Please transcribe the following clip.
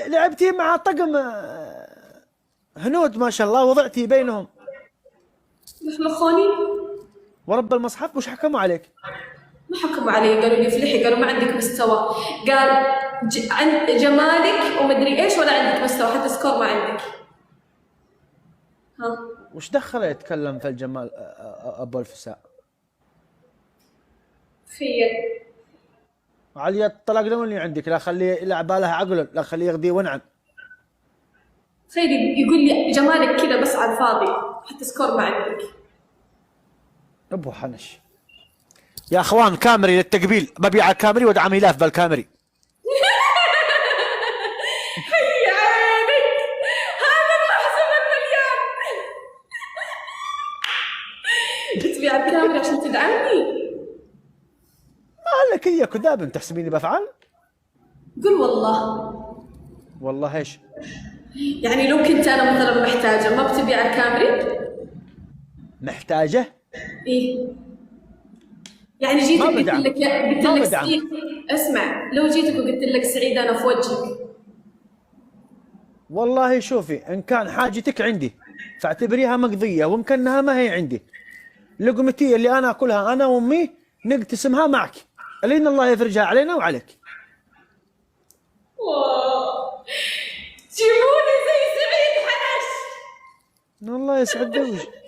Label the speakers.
Speaker 1: لعبتي مع طقم هنود ما شاء الله وضعتي بينهم.
Speaker 2: لخلخوني.
Speaker 1: ورب المصحف وش حكموا عليك؟
Speaker 2: ما حكموا علي، قالوا لي افلحي، قالوا ما عندك مستوى. قال عن جمالك ومدري ايش ولا عندك مستوى، حتى سكور ما عندك. ها.
Speaker 1: وش دخله يتكلم في الجمال ابو الفساء؟
Speaker 2: تخيل.
Speaker 1: علي الطلاق لو اللي عندك، لا خليه يلعب بالها عقله، لا خليه يغذيه ونعم.
Speaker 2: تخيل يقول لي جمالك كذا بس على الفاضي، حتى سكور ما عندك.
Speaker 1: ابو حنش. يا اخوان كامري للتقبيل، ببيع كامري وادعم هلاف بالكامري.
Speaker 2: يا عينك، هذا المحسن المليان. تبيع الكاميرا عشان تدعمني؟
Speaker 1: لك هي كذاب تحسبيني بفعل؟
Speaker 2: قل والله.
Speaker 1: والله ايش؟
Speaker 2: يعني لو كنت انا مثلا محتاجه ما بتبيع الكاميرا؟
Speaker 1: محتاجه؟
Speaker 2: ايه. يعني جيتك
Speaker 1: ما
Speaker 2: قلت
Speaker 1: بدعم،
Speaker 2: لك قلت
Speaker 1: ما
Speaker 2: لك
Speaker 1: بدعم.
Speaker 2: سعيد. اسمع، لو جيتك وقلت لك سعيد انا في وجهك.
Speaker 1: والله شوفي، ان كان حاجتك عندي فاعتبريها مقضيه، وان كانها ما هي عندي، لقمتي اللي انا اكلها انا وامي نقتسمها معك، لين الله يفرجها علينا وعليك.
Speaker 2: واو، جيبوني زي سعيد حنش.
Speaker 1: الله يسعد وجهك.